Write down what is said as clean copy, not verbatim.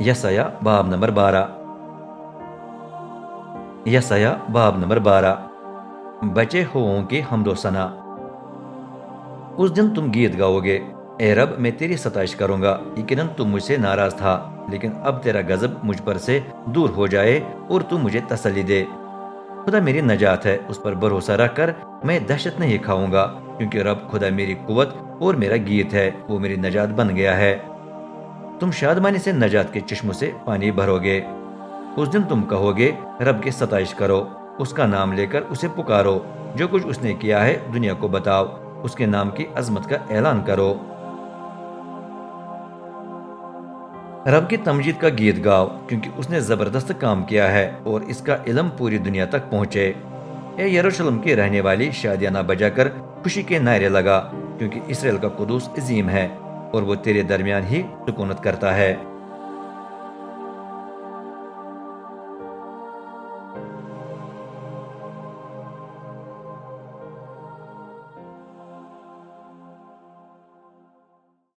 یسایا باب نمبر 12۔ یسایا باب نمبر 12۔ بچے ہووں کی حمد و ثنا۔ اس دن تم گیت گاؤ گے، اے رب میں تیری ستائش کروں گا، یقیناً تم مجھ سے ناراض تھا، لیکن اب تیرا غضب مجھ پر سے دور ہو جائے اور تم مجھے تسلی دے۔ خدا میری نجات ہے، اس پر بھروسہ رکھ کر میں دہشت نہیں کھاؤں گا، کیونکہ رب خدا میری قوت اور میرا گیت ہے، وہ میری نجات بن گیا ہے۔ تم شادمانی سے نجات کے چشموں سے پانی بھرو گے۔ اس دن تم کہو گے، رب کی ستائش کرو، اس کا نام لے کر اسے پکارو، جو کچھ اس نے کیا ہے دنیا کو بتاؤ، اس کے نام کی عظمت کا اعلان کرو۔ رب کی تمجید کا گیت گاؤ، کیونکہ اس نے زبردست کام کیا ہے اور اس کا علم پوری دنیا تک پہنچے۔ اے یروشلم کی رہنے والی، شادیانہ بجا کر خوشی کے نعرے لگا، کیونکہ اسرائیل کا قدوس عظیم ہے اور وہ تیرے درمیان ہی سکونت کرتا ہے۔